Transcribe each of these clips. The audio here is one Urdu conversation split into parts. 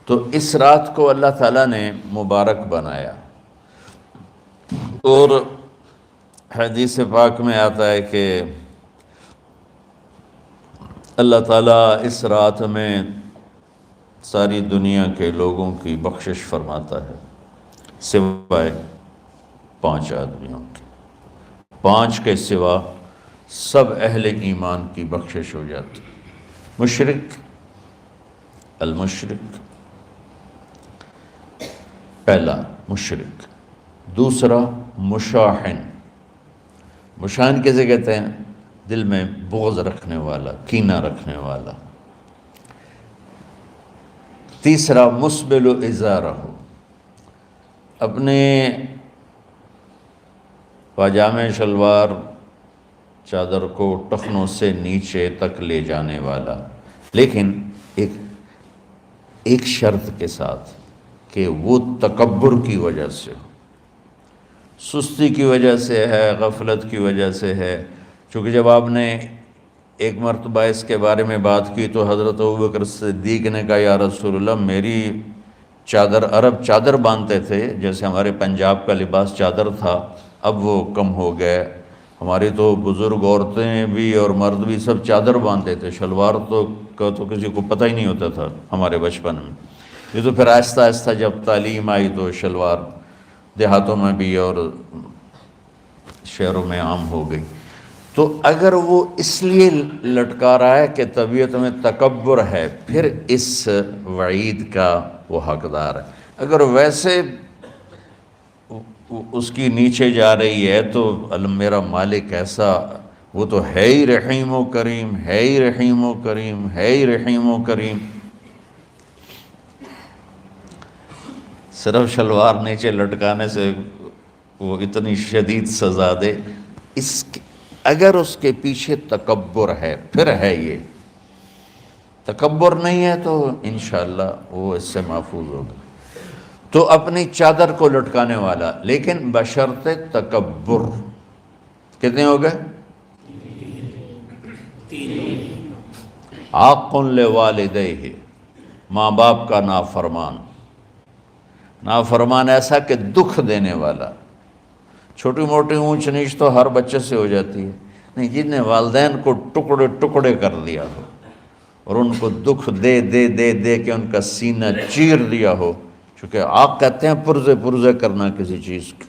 تو اس رات کو اللہ تعالیٰ نے مبارک بنایا، اور حدیث پاک میں آتا ہے کہ اللہ تعالیٰ اس رات میں ساری دنیا کے لوگوں کی بخشش فرماتا ہے سوائے 5 آدمیوں کی۔ 5 کے سوا سب اہل ایمان کی بخشش ہو جاتی۔ مشرک، المشرک، پہلا مشرک، دوسرا مشاحن، مشاحن کیسے کہتے ہیں؟ دل میں بغض رکھنے والا، کینہ رکھنے والا۔ تیسرا مسبل ازارہ، اپنے پاجامے شلوار چادر کو ٹخنوں سے نیچے تک لے جانے والا، لیکن ایک شرط کے ساتھ کہ وہ تکبر کی وجہ سے ہو، سستی کی وجہ سے ہے، غفلت کی وجہ سے ہے۔ چونکہ جب آپ نے ایک مرتبہ اس کے بارے میں بات کی تو حضرت ابوبکر صدیق نے کہا یا رسول اللہ، میری چادر، عرب چادر باندھتے تھے جیسے ہمارے پنجاب کا لباس چادر تھا، اب وہ کم ہو گئے۔ ہماری تو بزرگ عورتیں بھی اور مرد بھی سب چادر باندھتے تھے، شلوار کا تو کسی کو پتہ ہی نہیں ہوتا تھا ہمارے بچپن میں۔ یہ تو پھر آہستہ آہستہ جب تعلیم آئی تو شلوار دیہاتوں میں بھی اور شہروں میں عام ہو گئی۔ تو اگر وہ اس لیے لٹکا رہا ہے کہ طبیعت میں تکبر ہے، پھر اس وعید کا وہ حقدار ہے۔ اگر ویسے اس کی نیچے جا رہی ہے تو میرا مالک ایسا، وہ تو ہے ہی رحیم و کریم، ہے ہی رحیم و کریم، ہے ہی رحیم و کریم۔ صرف شلوار نیچے لٹکانے سے وہ اتنی شدید سزا دے، اگر اس کے پیچھے تکبر ہے پھر ہے یہ، تکبر نہیں ہے تو انشاءاللہ وہ اس سے محفوظ ہوگا۔ تو اپنی چادر کو لٹکانے والا، لیکن بشرط تکبر۔ کتنے ہو گئے؟ عاق لوالدیہ، ماں باپ کا نافرمان۔ نافرمان ایسا کہ دکھ دینے والا۔ چھوٹی موٹی اونچ نیچ تو ہر بچے سے ہو جاتی ہے، نہیں، جن نے والدین کو ٹکڑے ٹکڑے کر دیا ہو اور ان کو دکھ دے دے دے دے کے ان کا سینہ چیر دیا ہو، چونکہ عاق کہتے ہیں پرزے پرزے کرنا کسی چیز کو،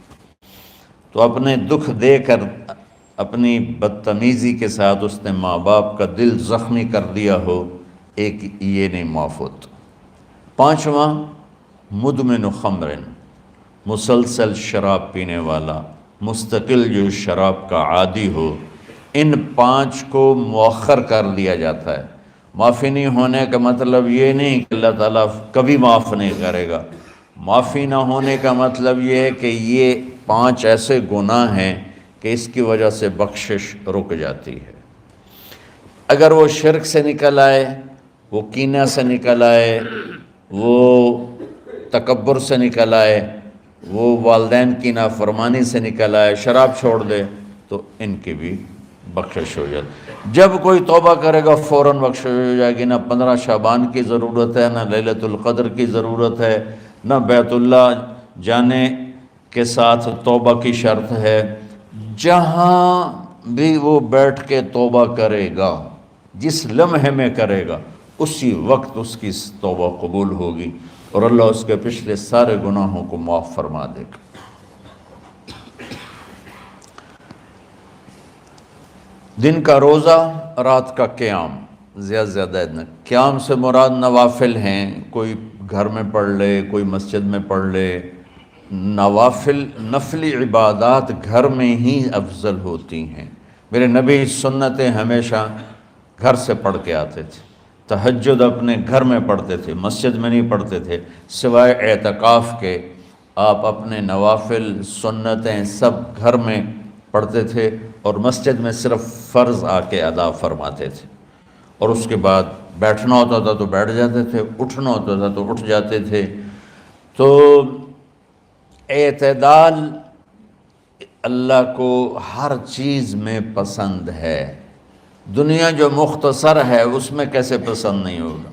تو اپنے دکھ دے کر، اپنی بدتمیزی کے ساتھ اس نے ماں باپ کا دل زخمی کر دیا ہو، ایک یہ نہیں معاف ہوتا۔ 5واں مدمن خمر، مسلسل شراب پینے والا، مستقل جو شراب کا عادی ہو۔ ان 5 کو مؤخر کر دیا جاتا ہے۔ معافی نہیں ہونے کا مطلب یہ نہیں کہ اللہ تعالیٰ کبھی معاف نہیں کرے گا۔ معافی نہ ہونے کا مطلب یہ ہے کہ یہ 5 ایسے گناہ ہیں کہ اس کی وجہ سے بخشش رک جاتی ہے۔ اگر وہ شرک سے نکل آئے، وہ کینہ سے نکل آئے، وہ تکبر سے نکل آئے، وہ والدین کی نافرمانی سے نکل آئے، شراب چھوڑ دے، تو ان کی بھی بخشش ہو جاتی۔ جب کوئی توبہ کرے گا فوراً بخشش ہو جائے گی۔ نہ 15 شعبان کی ضرورت ہے، نہ لیلۃ القدر کی ضرورت ہے، نہ بیت اللہ جانے کے ساتھ توبہ کی شرط ہے۔ جہاں بھی وہ بیٹھ کے توبہ کرے گا، جس لمحے میں کرے گا، اسی وقت اس کی توبہ قبول ہوگی اور اللہ اس کے پچھلے سارے گناہوں کو معاف فرما دے گا۔ دن کا روزہ، رات کا قیام، زیادہ قیام سے مراد نوافل ہیں، کوئی گھر میں پڑھ لے، کوئی مسجد میں پڑھ لے۔ نوافل، نفلی عبادات گھر میں ہی افضل ہوتی ہیں۔ میرے نبی سنتیں ہمیشہ گھر سے پڑھ کے آتے تھے۔ تہجد اپنے گھر میں پڑھتے تھے، مسجد میں نہیں پڑھتے تھے، سوائے اعتکاف کے۔ آپ اپنے نوافل، سنتیں سب گھر میں پڑھتے تھے اور مسجد میں صرف فرض آ کے ادا فرماتے تھے، اور اس کے بعد بیٹھنا ہوتا تھا تو بیٹھ جاتے تھے، اٹھنا ہوتا تھا تو اٹھ جاتے تھے۔ تو اعتدال اللہ کو ہر چیز میں پسند ہے۔ دنیا جو مختصر ہے اس میں کیسے پسند نہیں ہوگا؟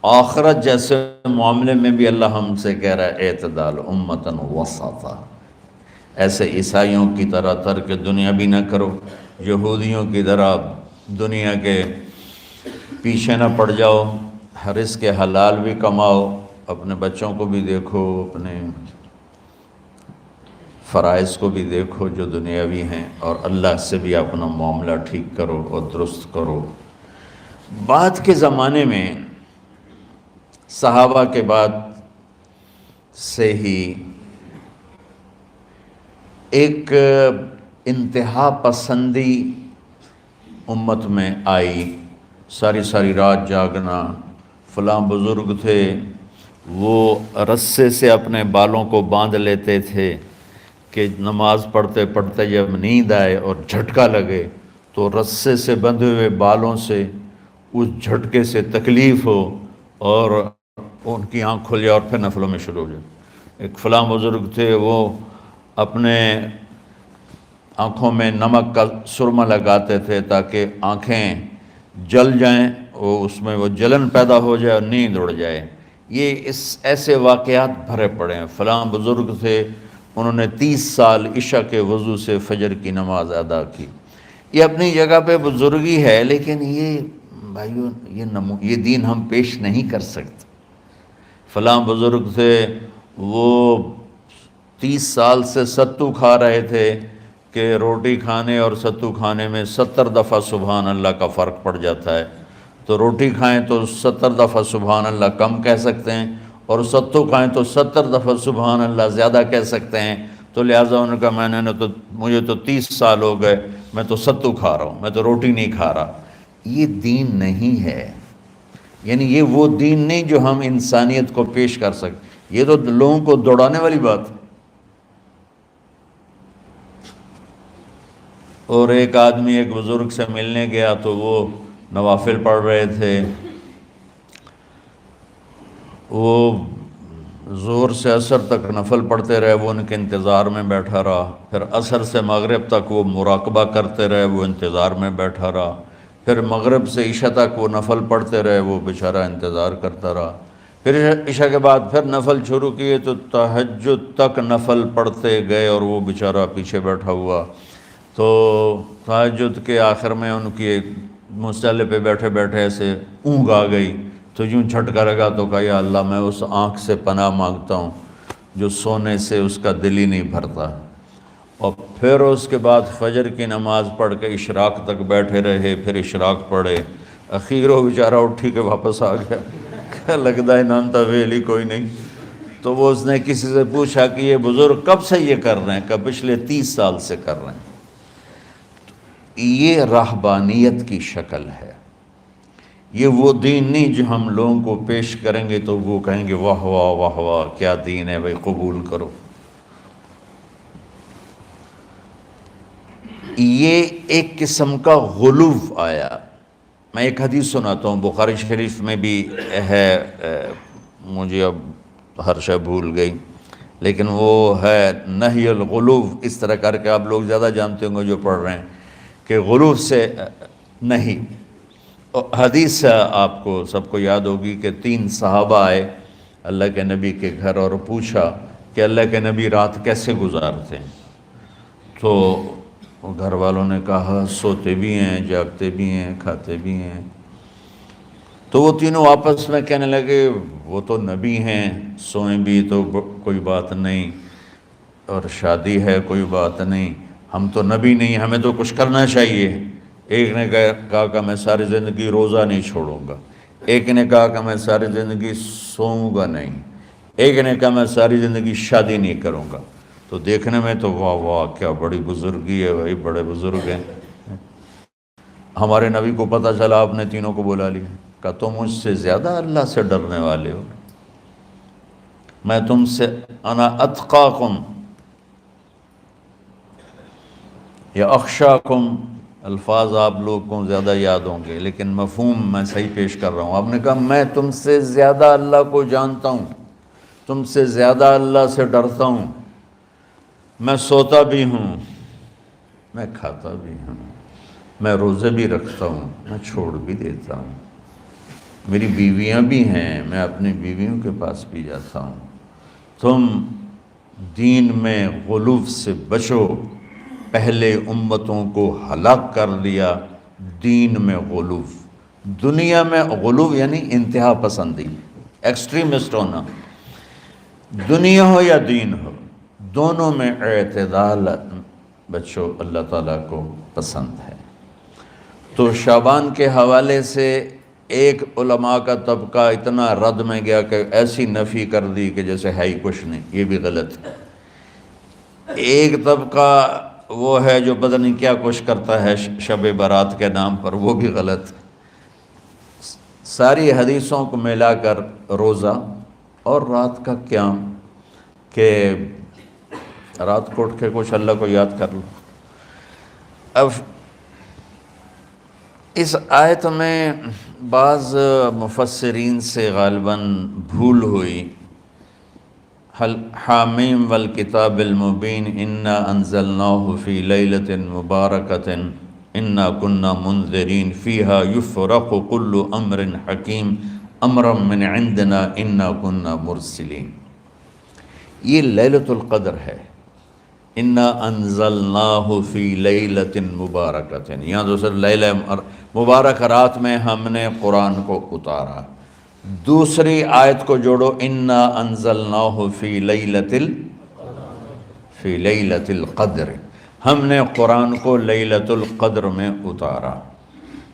آخرت جیسے معاملے میں بھی اللہ ہم سے کہہ رہا ہے اعتدال امتن وسطا، ایسے عیسائیوں کی طرح ترک دنیا بھی نہ کرو، یہودیوں کی طرح دنیا کے پیچھے نہ پڑ جاؤ، رزق حلال بھی کماؤ، اپنے بچوں کو بھی دیکھو، اپنے فرائض کو بھی دیکھو جو دنیاوی ہیں، اور اللہ سے بھی اپنا معاملہ ٹھیک کرو اور درست کرو۔ بعد کے زمانے میں صحابہ کے بعد سے ہی ایک انتہا پسندی امت میں آئی، ساری ساری رات جاگنا، فلاں بزرگ تھے وہ رسے سے اپنے بالوں کو باندھ لیتے تھے کہ نماز پڑھتے پڑھتے جب نیند آئے اور جھٹکا لگے تو رسے سے بندھے ہوئے بالوں سے اس جھٹکے سے تکلیف ہو اور ان کی آنکھ کھل جائے اور پھر نفلوں میں شروع ہو جائے۔ ایک فلاں بزرگ تھے وہ اپنے آنکھوں میں نمک کا سرما لگاتے تھے تاکہ آنکھیں جل جائیں، اس میں وہ جلن پیدا ہو جائے اور نیند اڑ جائے۔ یہ ایسے واقعات بھرے پڑے ہیں۔ فلاں بزرگ تھے، انہوں نے 30 سال عشاء کے وضو سے فجر کی نماز ادا کی۔ یہ اپنی جگہ پہ بزرگی ہے، لیکن یہ بھائیو یہ دین ہم پیش نہیں کر سکتے۔ فلاں بزرگ تھے وہ 30 سال سے ستو کھا رہے تھے کہ روٹی کھانے اور ستو کھانے میں 70 دفعہ سبحان اللہ کا فرق پڑ جاتا ہے، تو روٹی کھائیں تو 70 دفعہ سبحان اللہ کم کہہ سکتے ہیں، اور ستو کھائیں تو 70 دفعہ سبحان اللہ زیادہ کہہ سکتے ہیں، تو لہٰذا انہوں نے کہا مجھے تو 30 سال ہو گئے، میں تو ستو کھا رہا ہوں، میں تو روٹی نہیں کھا رہا۔ یہ دین نہیں ہے، یعنی یہ وہ دین نہیں جو ہم انسانیت کو پیش کر سکتے، یہ تو لوگوں کو دوڑانے والی بات ہے۔ اور ایک آدمی ایک بزرگ سے ملنے گیا تو وہ نوافل پڑھ رہے تھے، وہ ظہر سے عصر تک نفل پڑھتے رہے، وہ ان کے انتظار میں بیٹھا رہا، پھر عصر سے مغرب تک وہ مراقبہ کرتے رہے، وہ انتظار میں بیٹھا رہا، پھر مغرب سے عشاء تک وہ نفل پڑھتے رہے، وہ بیچارہ انتظار کرتا رہا، پھر عشاء کے بعد پھر نفل شروع کیے تو تہجد تک نفل پڑھتے گئے اور وہ بیچارہ پیچھے بیٹھا ہوا۔ تو تہجد کے آخر میں ان کی مصلی پہ بیٹھے بیٹھے ایسے اونگ آ گئی، تو یوں جھٹکا لگا تو کہا یا اللہ میں اس آنکھ سے پناہ مانگتا ہوں جو سونے سے اس کا دل ہی نہیں بھرتا۔ اور پھر اس کے بعد فجر کی نماز پڑھ کے اشراق تک بیٹھے رہے، پھر اشراق پڑھے، اخیر وہ بیچارہ اٹھی کے واپس آ گیا کہ لگتا ہے نانتا ویلی کوئی نہیں۔ تو وہ اس نے کسی سے پوچھا کہ یہ بزرگ کب سے یہ کر رہے ہیں؟ کہ پچھلے 30 سال سے کر رہے ہیں۔ یہ رہبانیت کی شکل ہے، یہ وہ دین نہیں جو ہم لوگوں کو پیش کریں گے تو وہ کہیں گے واہ واہ واہ واہ کیا دین ہے بھائی، قبول کرو۔ یہ ایک قسم کا غلو آیا۔ میں ایک حدیث سناتا ہوں، بخاری شریف میں بھی ہے، مجھے اب ہر شے بھول گئی، لیکن وہ ہے نہی الغلو، اس طرح کر کے آپ لوگ زیادہ جانتے ہوں گے جو پڑھ رہے ہیں کہ غلو سے نہیں۔ حدیث آپ کو سب کو یاد ہوگی کہ 3 صحابہ آئے اللہ کے نبی کے گھر اور پوچھا کہ اللہ کے نبی رات کیسے گزارتے ہیں؟ تو گھر والوں نے کہا سوتے بھی ہیں، جاگتے بھی ہیں، کھاتے بھی ہیں۔ تو وہ تینوں آپس میں کہنے لگے وہ تو نبی ہیں، سوئیں بھی تو کوئی بات نہیں، اور شادی ہے کوئی بات نہیں، ہم تو نبی نہیں، ہمیں تو کچھ کرنا چاہیے۔ ایک نے کہا کہ میں ساری زندگی روزہ نہیں چھوڑوں گا، ایک نے کہا کہ میں ساری زندگی سوؤں گا نہیں، ایک نے کہا میں ساری زندگی شادی نہیں کروں گا۔ تو دیکھنے میں تو واہ واہ کیا بڑی بزرگی ہے بھائی، بڑے بزرگ ہیں۔ ہمارے نبی کو پتہ چلا، آپ نے تینوں کو بلا لیا، کہا تم مجھ سے زیادہ اللہ سے ڈرنے والے ہو، میں تم سے انا اتقاکم یا اخشاکم، الفاظ آپ لوگ کو زیادہ یاد ہوں گے لیکن مفہوم میں صحیح پیش کر رہا ہوں۔ آپ نے کہا میں تم سے زیادہ اللہ کو جانتا ہوں، تم سے زیادہ اللہ سے ڈرتا ہوں، میں سوتا بھی ہوں، میں کھاتا بھی ہوں، میں روزے بھی رکھتا ہوں، میں چھوڑ بھی دیتا ہوں۔ میری بیویاں بھی ہیں، میں اپنی بیویوں کے پاس بھی جاتا ہوں۔ تم دین میں غلو سے بچو، پہلے امتوں کو ہلاک کر دیا دین میں غلو۔ دنیا میں غلو یعنی انتہا پسندی، ایکسٹریمسٹ ہونا، دنیا ہو یا دین ہو، دونوں میں اعتدال بچو، اللہ تعالیٰ کو پسند ہے۔ تو شعبان کے حوالے سے ایک علماء کا طبقہ اتنا رد میں گیا کہ ایسی نفی کر دی کہ جیسے ہے ہی کچھ نہیں، یہ بھی غلط ہے۔ ایک طبقہ وہ ہے جو پتہ نہیں کیا کچھ کرتا ہے شب برات کے نام پر، وہ بھی غلط۔ ساری حدیثوں کو ملا کر روزہ اور رات کا قیام، کہ رات کو اٹھ کے کچھ اللہ کو یاد کر لو۔ اب اس آیت میں بعض مفسرین سے غالباً بھول ہوئی، حامیم والکتاب المبین انا انزلناہ فی لیلۃ مبارکۃ انا کنا منذرین فیہا یفرق کل امر حکیم امرا من عندنا انا کنا مرسلین۔ یہ لیلۃ القدر ہے، انا انزلناہ فی لیلۃ مبارکۃ، یہاں دوسرا لیلہ مبارک رات میں ہم نے قرآن کو اتارا۔ دوسری آیت کو جوڑو، انا انزلناہ فی لیلۃ القدر، ہم نے قرآن کو لیلۃ القدر میں اتارا۔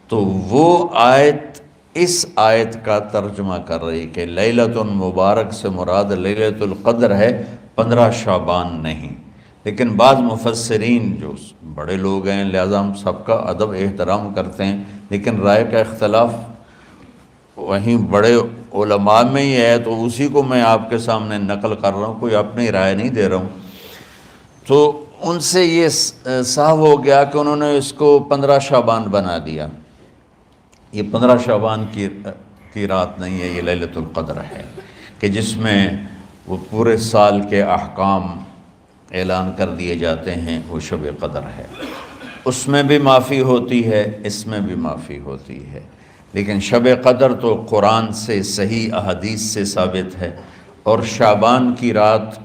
تو وہ آیت اس آیت کا ترجمہ کر رہی کہ لیلۃ مبارک سے مراد لیلۃ القدر ہے، 15 شعبان نہیں۔ لیکن بعض مفسرین جو بڑے لوگ ہیں، لہذا ہم سب کا ادب احترام کرتے ہیں، لیکن رائے کا اختلاف وہیں بڑے علماء میں ہی ہے، تو اسی کو میں آپ کے سامنے نقل کر رہا ہوں، کوئی اپنی رائے نہیں دے رہا ہوں۔ تو ان سے یہ صاف ہو گیا کہ انہوں نے اس کو 15 شعبان بنا دیا۔ یہ 15 شعبان کی رات نہیں ہے، یہ لیلۃ القدر ہے، کہ جس میں وہ پورے سال کے احکام اعلان کر دیے جاتے ہیں، وہ شب قدر ہے۔ اس میں بھی معافی ہوتی ہے، اس میں بھی معافی ہوتی ہے، لیکن شب قدر تو قرآن سے صحیح احادیث سے ثابت ہے، اور شعبان کی رات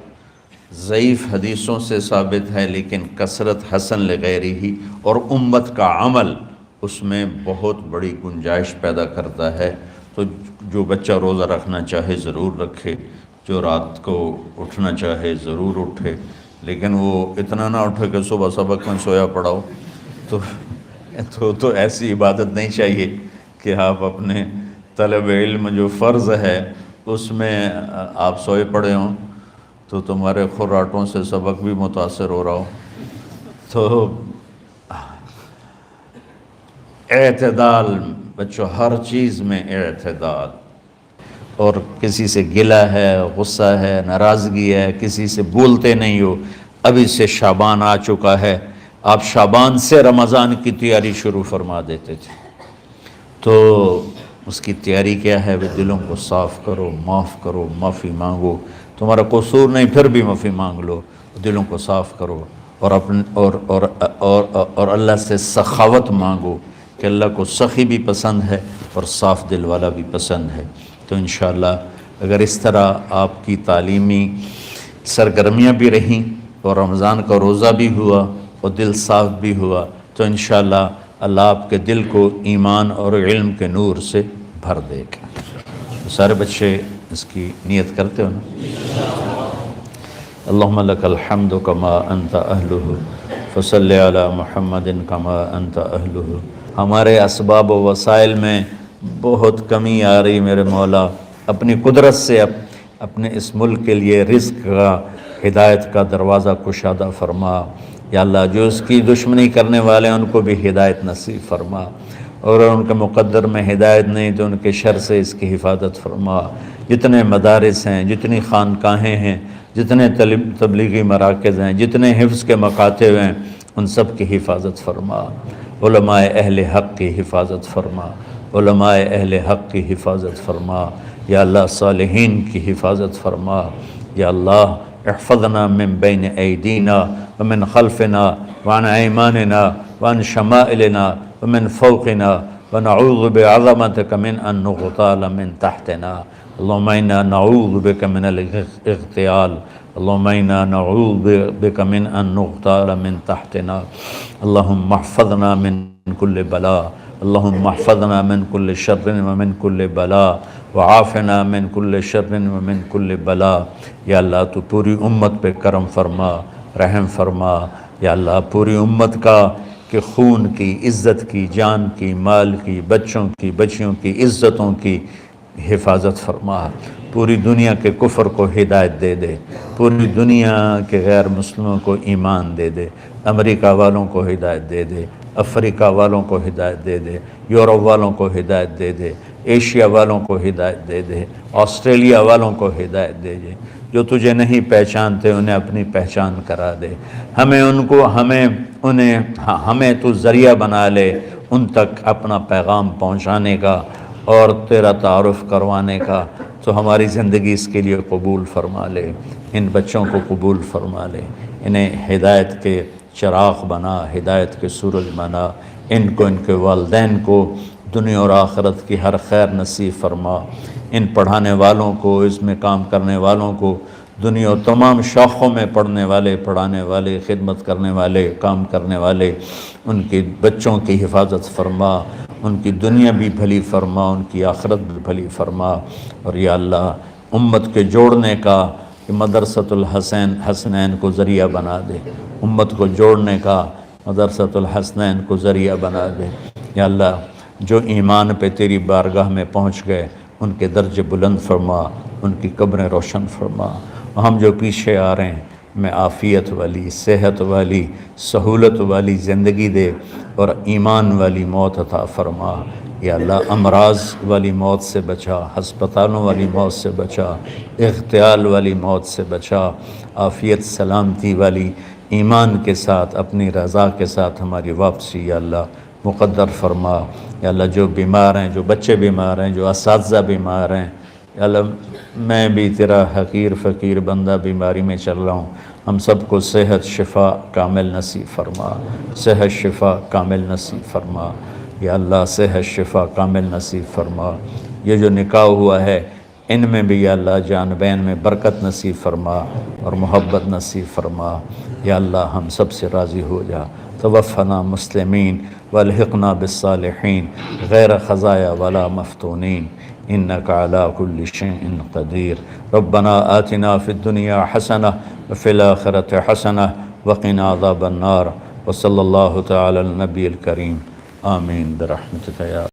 ضعیف حدیثوں سے ثابت ہے، لیکن کثرت حسن لغیرہ ہی اور امت کا عمل اس میں بہت بڑی گنجائش پیدا کرتا ہے۔ تو جو بچہ روزہ رکھنا چاہے ضرور رکھے، جو رات کو اٹھنا چاہے ضرور اٹھے، لیکن وہ اتنا نہ اٹھے کہ صبح سبق میں سویا پڑا ہو۔ تو ایسی عبادت نہیں چاہیے کہ آپ اپنے طلب علم جو فرض ہے اس میں آپ سوئے پڑے ہوں، تو تمہارے خراٹوں سے سبق بھی متاثر ہو رہا ہو۔ تو اعتدال بچوں، ہر چیز میں اعتدال، اور کسی سے گلہ ہے، غصہ ہے، ناراضگی ہے، کسی سے بولتے نہیں ہو۔ ابھی سے شعبان آ چکا ہے، آپ شعبان سے رمضان کی تیاری شروع فرما دیتے تھے۔ تو اس کی تیاری کیا ہے؟ وہ دلوں کو صاف کرو، معاف کرو، معافی مانگو، تمہارا قصور نہیں پھر بھی معافی مانگ لو، دلوں کو صاف کرو، اور اللہ سے سخاوت مانگو، کہ اللہ کو سخی بھی پسند ہے اور صاف دل والا بھی پسند ہے۔ تو انشاءاللہ اگر اس طرح آپ کی تعلیمی سرگرمیاں بھی رہیں اور رمضان کا روزہ بھی ہوا اور دل صاف بھی ہوا، تو انشاءاللہ اللہ آپ کے دل کو ایمان اور علم کے نور سے بھر دے گا۔ سارے بچے اس کی نیت کرتے ہو نا؟ اللہم لک الحمد کما انت اہلہ فصلی علی محمد کما انت اہلہ۔ ہمارے اسباب و وسائل میں بہت کمی آ رہی میرے مولا، اپنی قدرت سے اپنے اس ملک کے لیے رزق کا، ہدایت کا دروازہ کشادہ فرما۔ یا اللہ، جو اس کی دشمنی کرنے والے ہیں ان کو بھی ہدایت نصیب فرما، اور ان کے مقدر میں ہدایت نہیں تو ان کے شر سے اس کی حفاظت فرما۔ جتنے مدارس ہیں، جتنی خانقاہیں ہیں، جتنے تبلیغی مراکز ہیں، جتنے حفظ کے مکاتب ہیں، ان سب کی حفاظت فرما۔ علماء اہل حق کی حفاظت فرما، علماء اہل حق کی حفاظت فرما۔ یا اللہ، صالحین کی حفاظت فرما۔ یا اللہ، احفظنا من بین ایدینا ومن خلفنا وعن ایماننا وعن شمائلنا ومن فوقنا ونعوذ بعظمتك من أن نغتال من تحتنا اللهم إنا نعوذ بك من الاغتيال اللهم إنا نعوذ بك من أن نغتال من تحتنا اللهم احفظنا من كل بلاء اللهم احفظنا من كل شر ومن كل بلاء وعافنا من كل شر ومن كل بلاء یا اللہ تو پوری امت پہ کرم فرما رحم فرما یا اللہ پوری امت کا کہ خون کی عزت کی جان کی مال کی بچوں کی بچیوں کی عزتوں کی حفاظت فرما پوری دنیا کے کفر کو ہدایت دے دے پوری دنیا کے غیر مسلموں کو ایمان دے دے امریکہ والوں کو ہدایت دے دے افریقہ والوں کو ہدایت دے دے یورپ والوں کو ہدایت دے دے ایشیا والوں کو ہدایت دے دے آسٹریلیا والوں کو ہدایت دے دے جو تجھے نہیں پہچانتے انہیں اپنی پہچان کرا دے ہمیں تو ذریعہ بنا لے ان تک اپنا پیغام پہنچانے کا اور تیرا تعارف کروانے کا تو ہماری زندگی اس کے لیے قبول فرما لے ان بچوں کو قبول فرما لے انہیں ہدایت کے چراغ بنا ہدایت کے سورج بنا ان کو ان کے والدین کو دنیا اور آخرت کی ہر خیر نصیب فرما ان پڑھانے والوں کو اس میں کام کرنے والوں کو دنیا اور تمام شاخوں میں پڑھنے والے پڑھانے والے خدمت کرنے والے کام کرنے والے ان کے بچوں کی حفاظت فرما ان کی دنیا بھی بھلی فرما ان کی آخرت بھی بھلی فرما اور یا اللہ امت کے جوڑنے کا کہ مدرسۃ الحسنین کو ذریعہ بنا دے امت کو جوڑنے کا مدرسۃ الحسنین کو ذریعہ بنا دے یا اللہ جو ایمان پہ تیری بارگاہ میں پہنچ گئے ان کے درجے بلند فرما ان کی قبریں روشن فرما ہم جو پیچھے آ رہے ہیں میں عافیت والی صحت والی سہولت والی زندگی دے اور ایمان والی موت عطا فرما یا اللہ امراض والی موت سے بچا ہسپتالوں والی موت سے بچا اغتیال والی موت سے بچا عافیت سلامتی والی ایمان کے ساتھ اپنی رضا کے ساتھ ہماری واپسی یا اللہ مقدر فرما یا اللہ جو بیمار ہیں جو بچے بیمار ہیں جو اساتذہ بیمار ہیں یا اللہ میں بھی تیرا حقیر فقیر بندہ بیماری میں چل رہا ہوں ہم سب کو صحت شفا کامل نصیب فرما صحت شفا کامل نصیب فرما یا اللہ صحت شفا کامل نصیب فرما یہ جو نکاح ہوا ہے ان میں بھی یا اللہ جانبین میں برکت نصیب فرما اور محبت نصیب فرما یا اللہ ہم سب سے راضی ہو جا توفنا مسلمین والحقنا بالصالحین غیر خزایا ولا مفتونین انك على كل شيء قدير ربنا آتنا في الدنيا حسنة وفي الآخرة حسنة وقنا عذاب النار وصلى الله تعالى على النبي الكريم آمين برحمتك يا